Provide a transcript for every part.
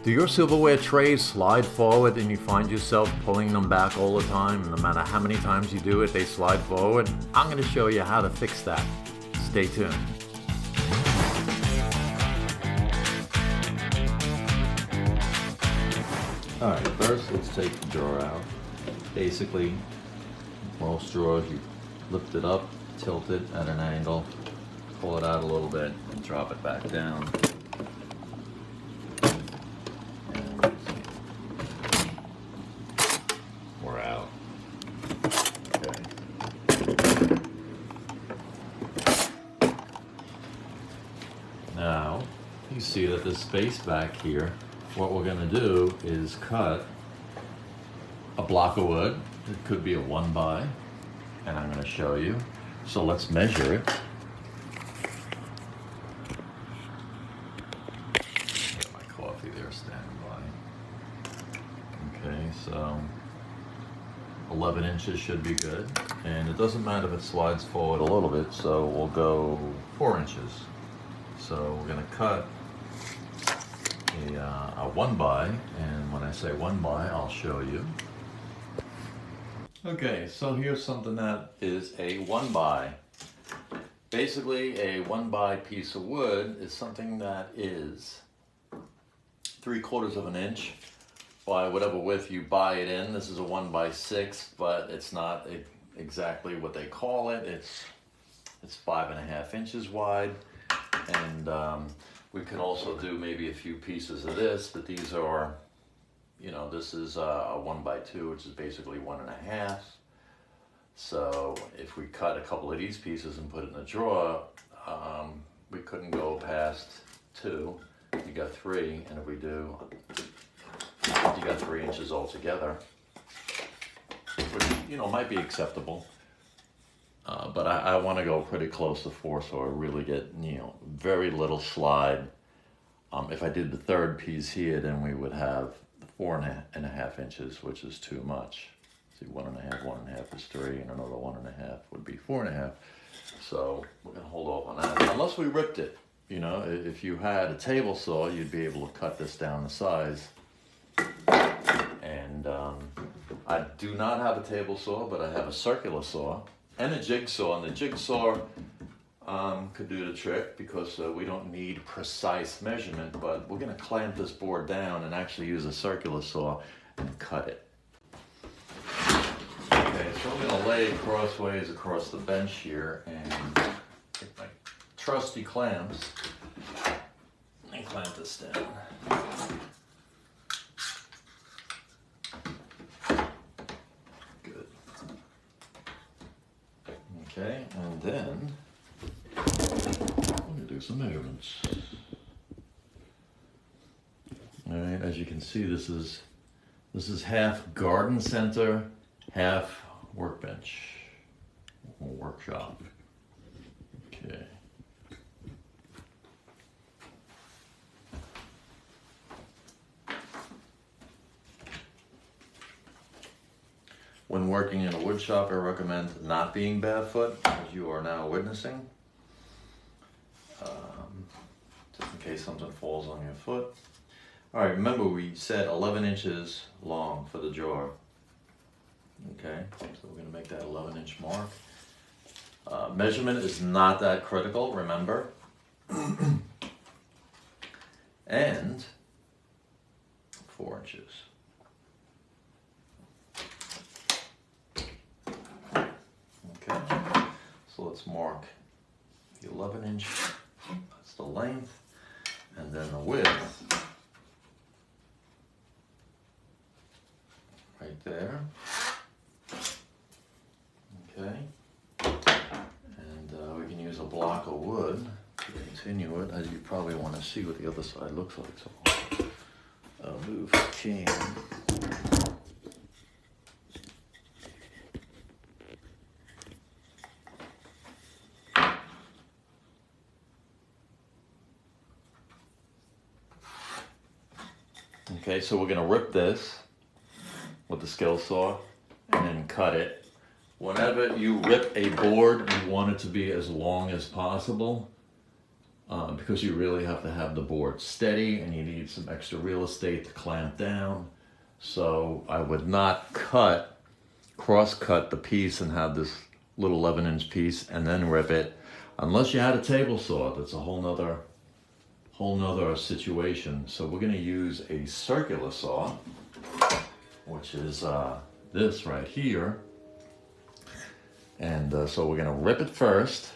Do your silverware trays slide forward and you find yourself pulling them back all the time? No matter how many times you do it, they slide forward. I'm going to show you how to fix that. Stay tuned. Alright, first let's take the drawer out. Basically, most drawers you lift it up, tilt it at an angle, pull it out a little bit, and drop it back down. And we're out. Okay. Now, you see that the space back here, what we're going to do is cut a block of wood. It could be a 1x, and I'm going to show you. So let's measure it. Got my coffee there standing by. Okay, so 11 inches should be good. And it doesn't matter if it slides forward a little bit, so we'll go 4 inches. So we're going to cut a 1x, and when I say 1x, I'll show you. Okay, so here's something that is a 1x. Basically, a 1x piece of wood is something that is 3/4 of an inch by whatever width you buy it in. This is a 1x6, but it's not exactly what they call it. It's 5.5 inches wide, and we could also do maybe a few pieces of this, but these are, you know, this is a 1x2, which is basically 1.5. So if we cut a couple of these pieces and put it in the drawer, we couldn't go past 2. You got 3, and if we do, you got 3 inches altogether, which, you know, might be acceptable. But I want to go pretty close to 4, so I really get, you know, very little slide. If I did the third piece here, then we would have 4.5 inches, which is too much. See, 1.5 is 3, and another 1.5 would be 4.5. So we're gonna hold off on that, unless we ripped it. You know, if you had a table saw, you'd be able to cut this down the size. And I do not have a table saw, but I have a circular saw and a jigsaw, and the jigsaw could do the trick because we don't need precise measurement, but we're going to clamp this board down and actually use a circular saw and cut it. Okay, so I'm going to lay it crossways across the bench here and take my trusty clamps and clamp this down. Okay, and then I'm going to do some measurements. All right, as you can see, this is half garden center, half workbench or workshop. Okay. When working in a wood shop, I recommend not being barefoot, as you are now witnessing, just in case something falls on your foot. All right, remember we said 11 inches long for the drawer. Okay, so we're gonna make that 11-inch mark. Measurement is not that critical, remember. And 4 inches. So let's mark the 11-inch, that's the length, and then the width, right there. Okay, and we can use a block of wood to continue it, as you probably want to see what the other side looks like, so I'll move the can. Okay, so we're gonna rip this with the skill saw and then cut it. Whenever you rip a board, you want it to be as long as possible. because you really have to have the board steady and you need some extra real estate to clamp down. So I would not cross-cut the piece and have this little 11-inch piece and then rip it, unless you had a table saw. That's a whole nother situation. So we're going to use a circular saw, which is this right here. And so we're going to rip it first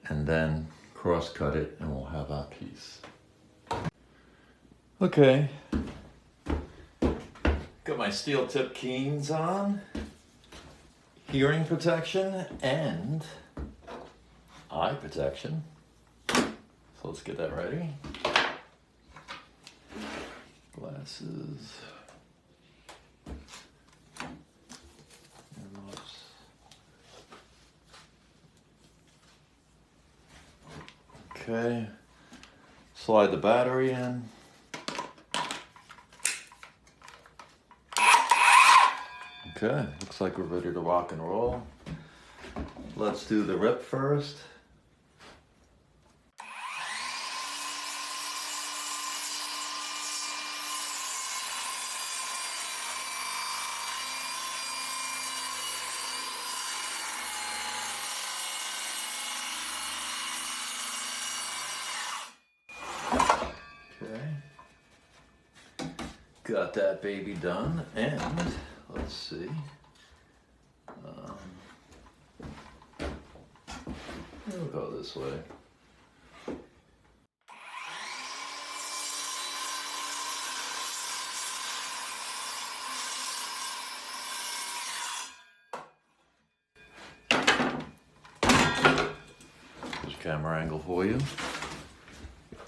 and then cross-cut it, and we'll have our piece. Okay. Got my steel tip keys on, hearing protection, and eye protection. So let's get that ready. Glasses. Earmuffs. Okay. Slide the battery in. Okay, looks like we're ready to rock and roll. Let's do the rip first. Okay, got that baby done, and let's see. We'll go this way. There's a camera angle for you.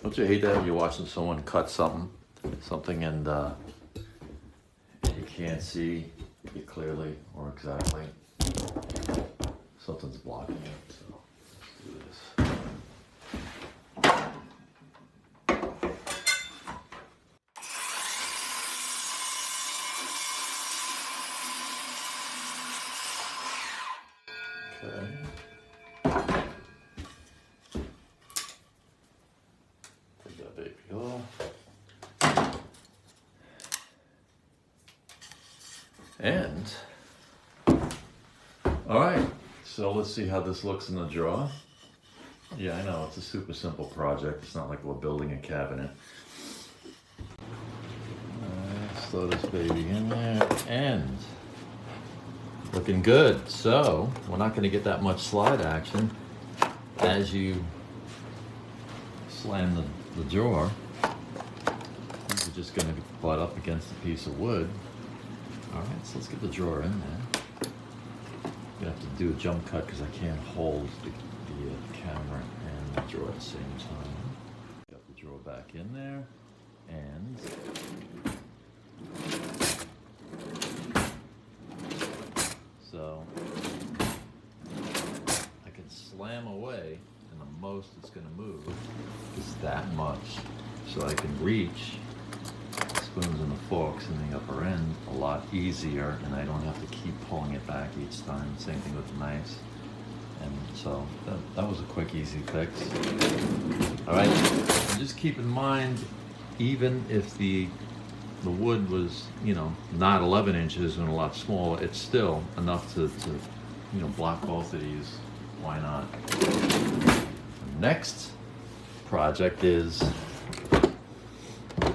Don't you hate that when you're watching someone cut something and you can't see it clearly or exactly? Something's blocking it, so let's do this. Okay. Take that baby off. And, all right, so let's see how this looks in the drawer. Yeah, I know, it's a super simple project. It's not like we're building a cabinet. Let's throw this baby in there, and looking good. So, we're not gonna get that much slide action as you slam the drawer. These are just gonna butt up against a piece of wood. All right, so let's get the drawer in there. I'm gonna have to do a jump cut because I can't hold the camera and the drawer at the same time. Got the drawer back in there, and so I can slam away, and the most it's gonna move is that much. So I can reach spoons and the forks in the upper end a lot easier, and I don't have to keep pulling it back each time. Same thing with the knives. And so that was a quick, easy fix. All right, and just keep in mind, even if the wood was, not 11 inches and a lot smaller, it's still enough to block both of these. Why not? The next project is,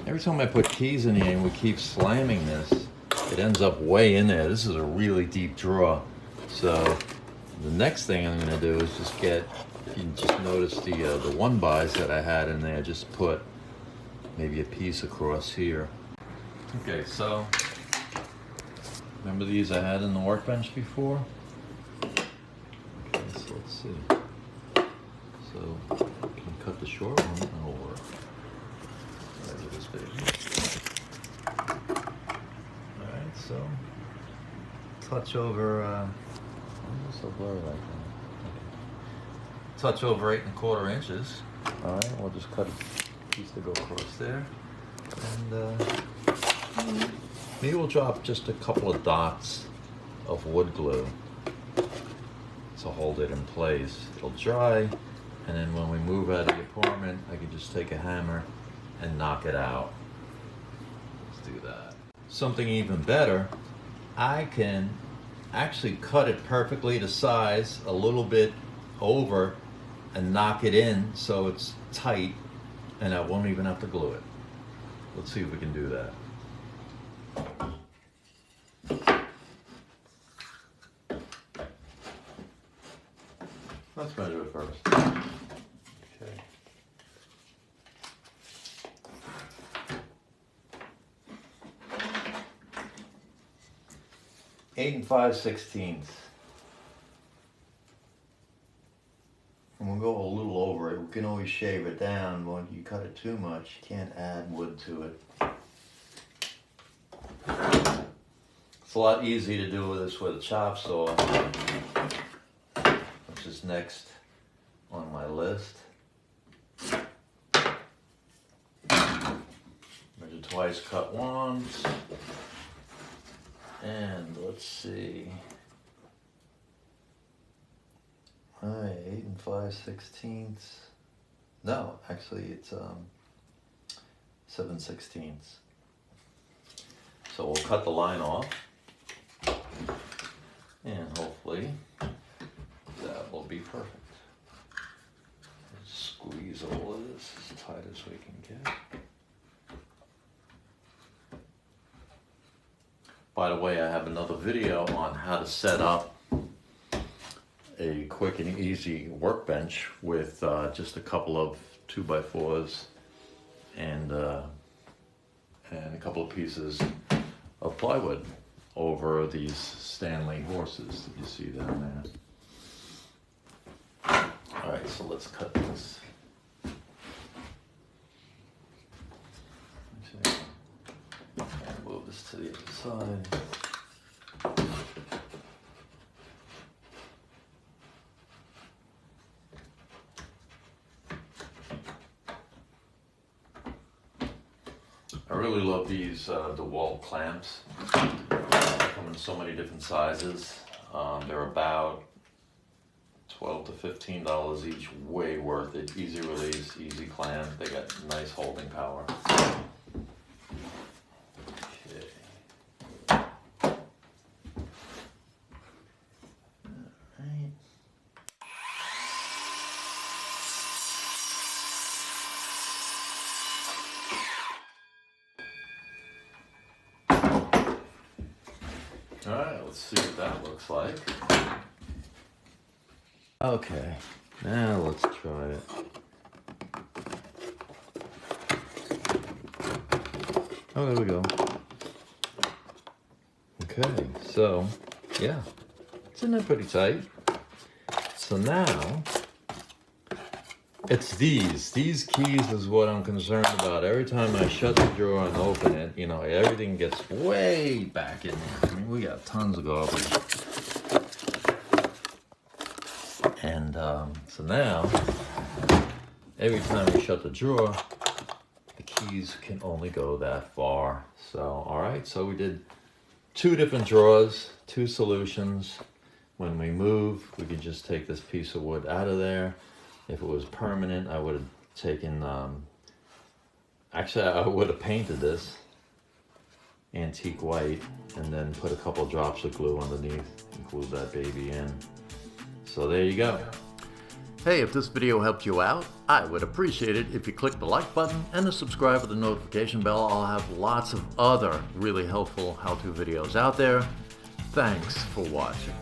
every time I put keys in here and we keep slamming this, it ends up way in there. This is a really deep drawer. So the next thing I'm gonna do is just get, if you just notice the 1-bys that I had in there, just put maybe a piece across here. Okay, so remember these I had in the workbench before? Okay, so let's see. So can I cut the short one? That'll work. This baby. All right, so touch over. I'm so blurry like that. Okay. Touch over 8 1/4 inches. All right, we'll just cut a piece to go across there, and maybe we'll drop just a couple of dots of wood glue to hold it in place. It'll dry, and then when we move out of the apartment, I can just take a hammer and knock it out. Let's do that. Something even better, I can actually cut it perfectly to size, a little bit over, and knock it in so it's tight, and I won't even have to glue it. Let's see if we can do that. Let's measure it first. Okay. 8 5/16. And we'll go a little over it. We can always shave it down. When you cut it too much, you can't add wood to it. It's a lot easier to do this with a chop saw, which is next on my list. Measure twice, cut once. And let's see. Alright, 8 5/16. No, actually it's 7/16. So we'll cut the line off. And hopefully that will be perfect. Let's squeeze all of this as tight as we can get. By the way, I have another video on how to set up a quick and easy workbench with just a couple of 2x4s and a couple of pieces of plywood over these Stanley horses that you see down there. All right, so let's cut this. And move this to the other side. I really love these LaValle clamps. They come in so many different sizes. They're about $12 to $15 each. Way worth it. Easy release, easy clamp. They got nice holding power. Okay. All right, let's see what that looks like. Okay, now let's try it. Oh, there we go. Okay, so, yeah, it's in there pretty tight. So now, it's these keys is what I'm concerned about. Every time I shut the drawer and open it, you know, everything gets way back in there. I mean, we got tons of garbage. And so now, every time we shut the drawer, the keys can only go that far. So, all right, so we did 2 different drawers, 2 solutions. When we move, we could just take this piece of wood out of there. If it was permanent, I would have taken, actually I would have painted this antique white and then put a couple drops of glue underneath and glue that baby in. So there you go. Hey, if this video helped you out, I would appreciate it if you click the like button and the subscribe with the notification bell. I'll have lots of other really helpful how-to videos out there. Thanks for watching.